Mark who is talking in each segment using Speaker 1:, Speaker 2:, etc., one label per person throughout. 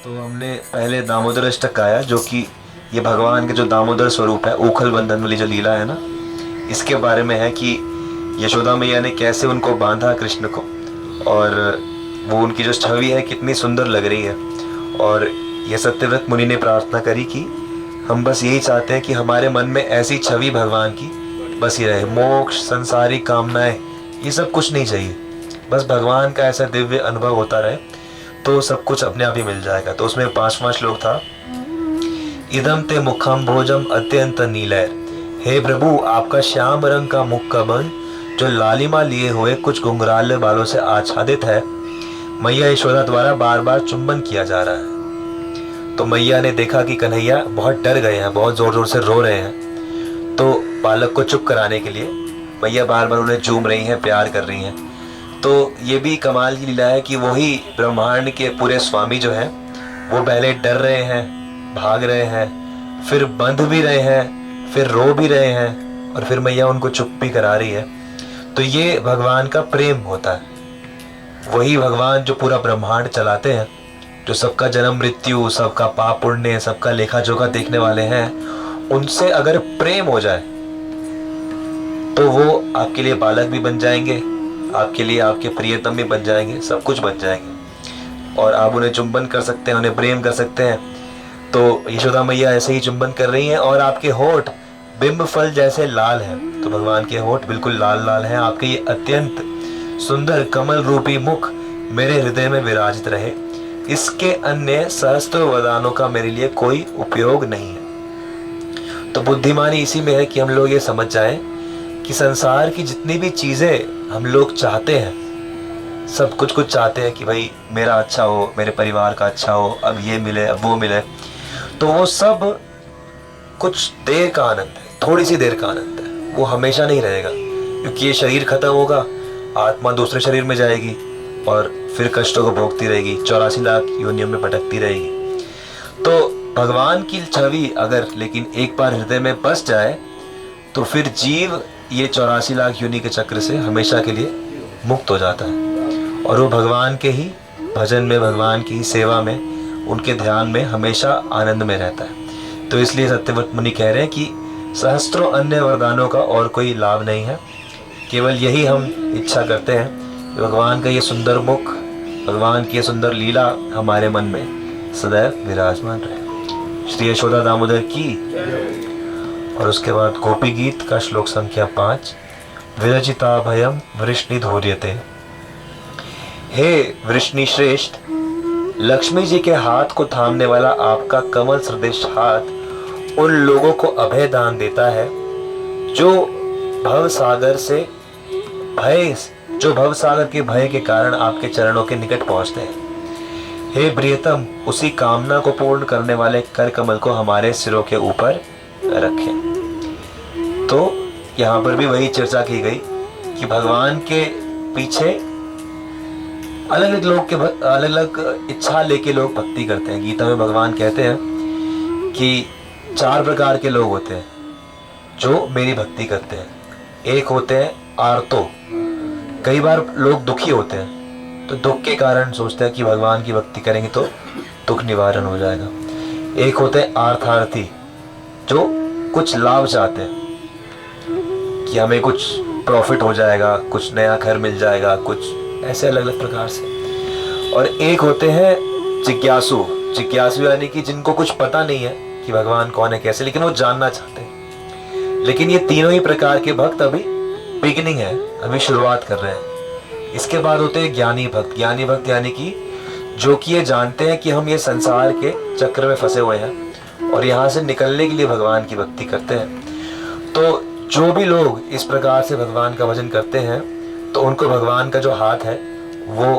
Speaker 1: तो हमने पहले दामोदर अष्टक गाया, जो कि ये भगवान के जो दामोदर स्वरूप है, ऊखल बंधन वाली जो लीला है ना, इसके बारे में है कि यशोदा मैया ने कैसे उनको बांधा कृष्ण को, और वो उनकी जो छवि है कितनी सुंदर लग रही है। और ये सत्यव्रत मुनि ने प्रार्थना करी कि हम बस यही चाहते हैं कि हमारे मन में ऐसी छवि भगवान की बसी रहे, मोक्ष, संसारिक कामनाएं, ये सब कुछ नहीं चाहिए, बस भगवान का ऐसा दिव्य अनुभव होता रहे तो सब कुछ अपने आप ही मिल जाएगा। तो उसमें 5वां श्लोक था, इदम ते मुखम भोजम अत्यंत नीलैर। हे प्रभु, आपका श्याम रंग का मुख का बन जो लालिमा लिए हुए कुछ घुंघराले बालों से आच्छादित है, मैया यशोदा द्वारा बार बार चुंबन किया जा रहा है। तो मैया ने देखा कि कन्हैया बहुत डर गए हैं, बहुत जोर जोर से रो रहे हैं, तो बालक को चुप कराने के लिए मैया बार बार उन्हें चूम रही हैं, प्यार कर रही हैं। तो ये भी कमाल की लीला है कि वही ब्रह्मांड के पूरे स्वामी जो हैं वो पहले डर रहे हैं, भाग रहे हैं, फिर बंध भी रहे हैं, फिर रो भी रहे हैं, और फिर मैया उनको चुप भी करा रही है। तो ये भगवान का प्रेम होता है। वही भगवान जो पूरा ब्रह्मांड चलाते हैं, जो सबका जन्म मृत्यु, सबका पाप पुण्य, सबका लेखा जोखा देखने वाले हैं, उनसे अगर प्रेम हो जाए तो वो आपके लिए बालक भी बन जाएंगे, आपके लिए आपके प्रियतम भी बन जाएंगे, सब कुछ बन जाएंगे, और आप उन्हें चुंबन कर सकते हैं, उन्हें प्रेम कर सकते हैं। तो यशोदा मैया ऐसे ही चुंबन कर रही हैं, और आपके होठ बिंब फल जैसे लाल हैं। तो भगवान के होठ बिल्कुल लाल लाल हैं। आपके ये अत्यंत सुंदर कमल रूपी मुख मेरे हृदय में विराजित रहे, इसके अन्य सहस्त्र वरदानों का मेरे लिए कोई उपयोग नहीं है। तो बुद्धिमानी इसी में है कि हम लोग ये समझ जाएं कि संसार की जितनी भी चीजें हम लोग चाहते हैं, सब कुछ कुछ चाहते हैं कि भाई मेरा अच्छा हो, मेरे परिवार का अच्छा हो, अब ये मिले, अब वो मिले, तो वो सब कुछ देर का आनंद है, थोड़ी सी देर का आनंद है, वो हमेशा नहीं रहेगा, क्योंकि ये शरीर खत्म होगा, आत्मा दूसरे शरीर में जाएगी और फिर कष्टों को भोगती रहेगी, 84 लाख योनियों में भटकती रहेगी। तो भगवान की छवि अगर लेकिन एक बार हृदय में बस जाए तो फिर जीव ये 84 लाख योनि के चक्र से हमेशा के लिए मुक्त हो जाता है, और वो भगवान के ही भजन में, भगवान की ही सेवा में, उनके ध्यान में हमेशा आनंद में रहता है। तो इसलिए सत्यव्रत मुनि कह रहे हैं कि सहस्त्रों अन्य वरदानों का और कोई लाभ नहीं है, केवल यही हम इच्छा करते हैं कि भगवान का ये सुंदर मुख, भगवान की ये सुंदर लीला हमारे मन में सदैव विराजमान रहे। श्री यशोदा दामोदर की। और उसके बाद गोपी गीत का श्लोक संख्या 5, विरचिता भयम वृष्णि धोर्यते। हे वृष्णि श्रेष्ठ, लक्ष्मी जी के हाथ को थामने वाला आपका कमल सदृश हाथ उन लोगों को अभय दान देता है जो भव सागर के भय के कारण आपके चरणों के निकट पहुंचते हैं। हे प्रियतम, उसी कामना को पूर्ण करने वाले कर कमल को हमारे सिरों के ऊपर रखें। तो यहाँ पर भी वही चर्चा की गई कि भगवान के पीछे अलग अलग लोग के अलग अलग इच्छा लेके लोग भक्ति करते हैं। गीता में भगवान कहते हैं कि 4 प्रकार के लोग होते हैं जो मेरी भक्ति करते हैं। एक होते हैं आर्तो, कई बार लोग दुखी होते हैं तो दुख के कारण सोचते हैं कि भगवान की भक्ति करेंगे तो दुख निवारण हो जाएगा। एक होते हैं आर्थार्थी, जो कुछ लाभ चाहते हैं कि हमें कुछ प्रॉफिट हो जाएगा, कुछ नया घर मिल जाएगा, कुछ ऐसे अलग अलग प्रकार से। और एक होते हैं जिज्ञासु यानी कि जिनको कुछ पता नहीं है कि भगवान कौन है, कैसे, लेकिन वो जानना चाहते हैं। लेकिन ये तीनों ही प्रकार के भक्त अभी बिगिनिंग है, अभी शुरुआत कर रहे हैं। इसके बाद होते हैं ज्ञानी भक्त यानी कि जो कि ये जानते हैं कि हम ये संसार के चक्र में फंसे हुए हैं और यहाँ से निकलने के लिए भगवान की भक्ति करते हैं। तो जो भी लोग इस प्रकार से भगवान का भजन करते हैं तो उनको भगवान का जो हाथ है वो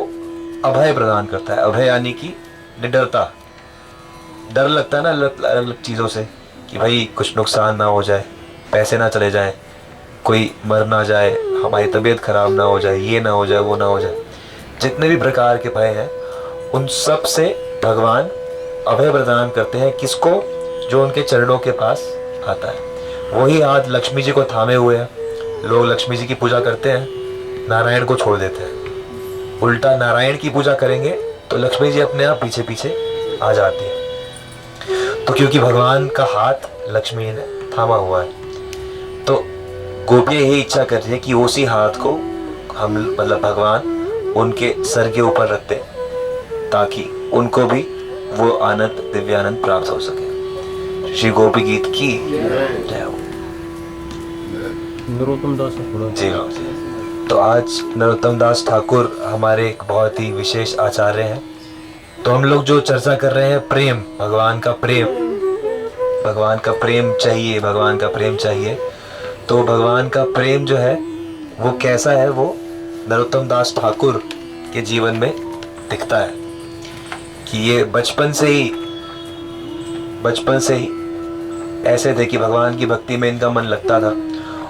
Speaker 1: अभय प्रदान करता है। अभय यानी कि निडरता। डर लगता है ना अलग अलग चीज़ों से कि भाई कुछ नुकसान ना हो जाए, पैसे ना चले जाए, कोई मर ना जाए, हमारी तबीयत खराब ना हो जाए, ये ना हो जाए, वो ना हो जाए। जितने भी प्रकार के भय हैं उन सब से भगवान अभय प्रदान करते हैं। किसको? जो उनके चरणों के पास आता है। वही हाथ लक्ष्मी जी को थामे हुए हैं। लोग लक्ष्मी जी की पूजा करते हैं, नारायण को छोड़ देते हैं। उल्टा नारायण की पूजा करेंगे तो लक्ष्मी जी अपने आप पीछे पीछे आ जाती है। तो क्योंकि भगवान का हाथ लक्ष्मी ने थामा हुआ है, तो गोपियाँ यही इच्छा कर रही है कि उसी हाथ को हम मतलब भगवान उनके सर के ऊपर रखते, ताकि उनको भी वो आनंद, दिव्य आनंद प्राप्त हो सके। श्री गोपी गीत की जय हो।
Speaker 2: नरोत्तम दास
Speaker 1: जी हाँ जी। तो आज नरोत्तम दास ठाकुर हमारे एक बहुत ही विशेष आचार्य हैं। तो हम लोग जो चर्चा कर रहे हैं प्रेम, भगवान का प्रेम, भगवान का प्रेम चाहिए, भगवान का प्रेम चाहिए। तो भगवान का प्रेम जो है वो कैसा है, वो नरोत्तम दास ठाकुर के जीवन में दिखता है कि ये बचपन से ही ऐसे थे कि भगवान की भक्ति में इनका मन लगता था।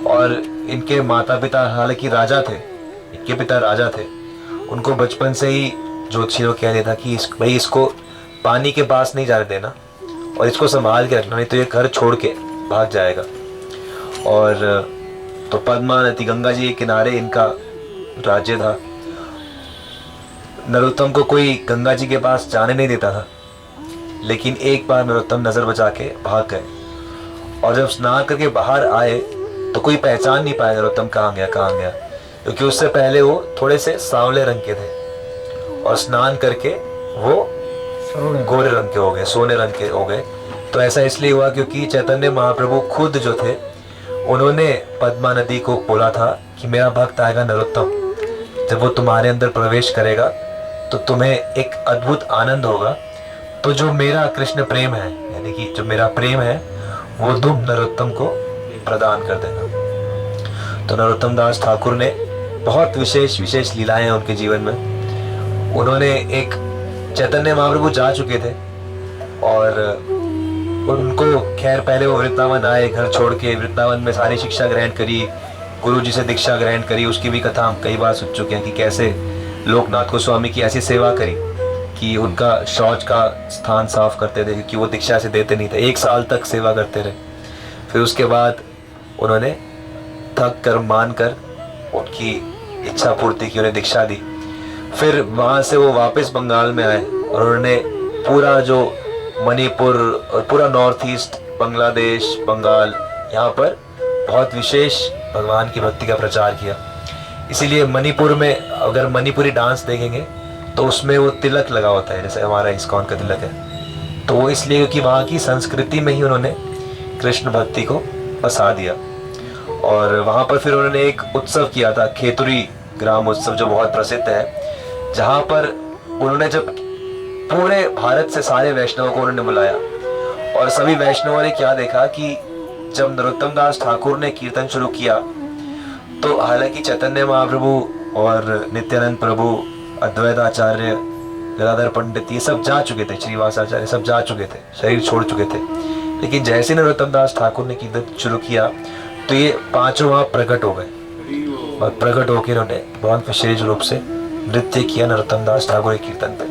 Speaker 1: और इनके माता पिता हालांकि राजा थे, इनके पिता राजा थे, उनको बचपन से ही ज्योतिषी को कह देता कि भाई इसको पानी के पास नहीं जाने देना और इसको संभाल के रखना, नहीं तो ये घर छोड़ के भाग जाएगा। और तो पद्मा नदी, गंगा जी के किनारे इनका राज्य था। नरोत्तम को कोई गंगा जी के पास जाने नहीं देता था, लेकिन एक बार नरोत्तम नजर बचा के भाग गए और जब स्नान करके बाहर आए तो कोई पहचान नहीं पाया नरोत्तम कहाँ गया, क्योंकि उससे पहले वो थोड़े से सांवले रंग के थे और स्नान करके वो गोरे रंग के हो गए, सोने रंग के हो गए। तो ऐसा इसलिए हुआ क्योंकि चैतन्य महाप्रभु खुद जो थे उन्होंने पद्मा नदी को बोला था कि मेरा भक्त आएगा नरोत्तम, जब वो तुम्हारे अंदर प्रवेश करेगा तो तुम्हें एक अद्भुत आनंद होगा। तो जो मेरा कृष्ण प्रेम है, यानी कि जो मेरा प्रेम है वो तुम नरोत्तम को प्रदान कर देना। तो नरोत्तम दास ठाकुर ने बहुत विशेष लीलाएं हैं उनके जीवन में। उन्होंने एक चैतन्य महाप्रभु जा चुके थे और उनको खैर पहले वो वृंदावन आए, घर छोड़ के वृंदावन में सारी शिक्षा ग्रहण करी, गुरु जी से दीक्षा ग्रहण करी। उसकी भी कथा हम कई बार सुन चुके हैं कि कैसे लोकनाथ गोस्वामी की ऐसी सेवा करी कि उनका शौच का स्थान साफ करते थे, क्योंकि वो दीक्षा से देते नहीं थे। 1 साल तक सेवा करते रहे। फिर उसके बाद उन्होंने थक कर मान कर उनकी इच्छा पूर्ति की, उन्हें दीक्षा दी। फिर वहाँ से वो वापस बंगाल में आए और उन्होंने पूरा जो मणिपुर और पूरा नॉर्थ ईस्ट, बांग्लादेश, बंगाल, यहाँ पर बहुत विशेष भगवान की भक्ति का प्रचार किया। इसीलिए मणिपुर में अगर मणिपुरी डांस देखेंगे तो उसमें वो तिलक लगा होता है, जैसे हमारा इस्कॉन का तिलक है। तो वो इसलिए क्योंकि वहाँ की संस्कृति में ही उन्होंने कृष्ण भक्ति को बसा दिया। और वहाँ पर फिर उन्होंने एक उत्सव किया था, खेतुरी ग्राम उत्सव, जो बहुत प्रसिद्ध है, जहाँ पर उन्होंने जब पूरे भारत से सारे वैष्णवों को उन्होंने बुलाया और सभी वैष्णवों ने क्या देखा कि जब नरोत्तम दास ठाकुर ने कीर्तन शुरू किया तो हालांकि चैतन्य महाप्रभु और नित्यानंद प्रभु, अद्वैत आचार्य, गदाधर पंडित, ये सब जा चुके थे, श्रीवास आचार्य सब जा चुके थे, शरीर छोड़ चुके थे। लेकिन जैसे नरोत्तम दास ठाकुर ने कीर्तन शुरू किया तो ये पांचों वहाँ प्रकट हो गए और प्रकट होकर उन्होंने बहुत विशेष रूप से नृत्य किया नरोत्तम दास ठाकुर के कीर्तन पे।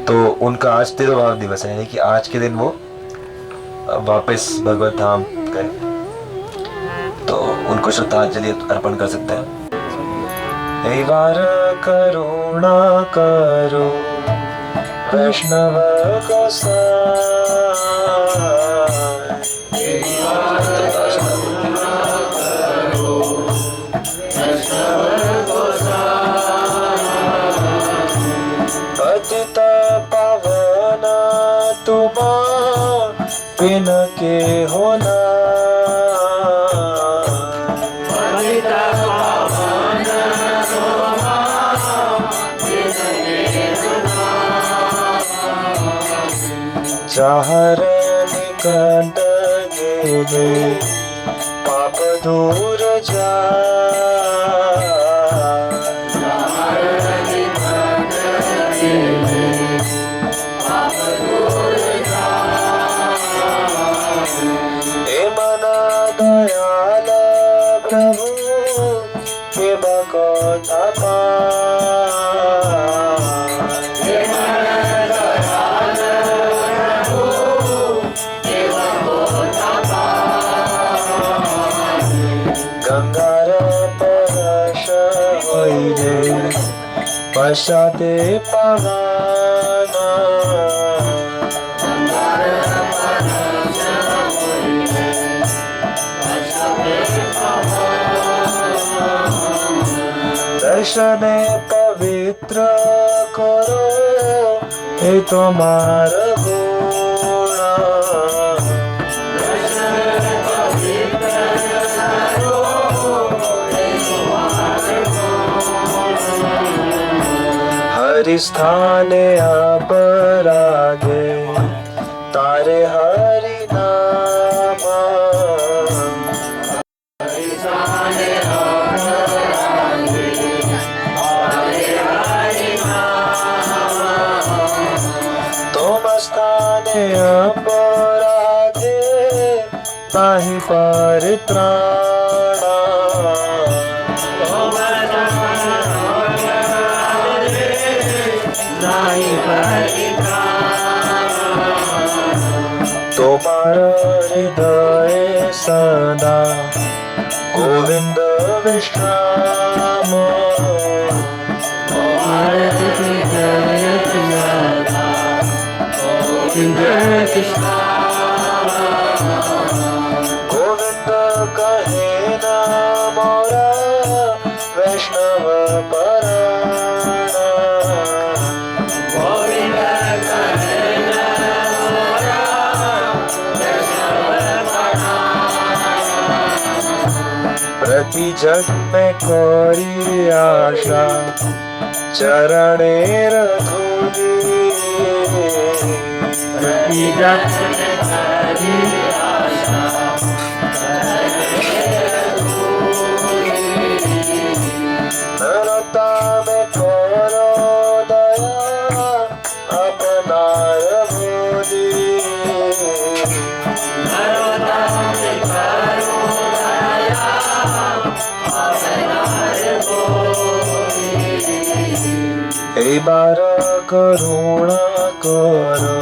Speaker 1: तो उनका आज तिरुभाव दिवस है, यानी कि आज के दिन वो वापस भगवत धाम गए। तो उनको श्रद्धांजलि अर्पण कर सकते हैं। हे वार करुणा करो वैष्णव गोसाई, बिन के होना चाहर निकट गेले पाप दूर जा, पश्चाते पवना દર્શને પવિત્ર કરો એ તમાર ગુણ हरि स्थाने अपरागे तारे हरि नाम तुम स्थाने अपरागे ताहि परित्राणा तुम्हारा हृदय सदा गोविंद विश्राम गोविंद कहे ना मोरा वैष्णव परायण प्रति जन्म कोरी आशा चरणे रघुनी प्रति जन्म कोरी आशा नरता में करो दया अपनाय भोली ए बार करुणा करो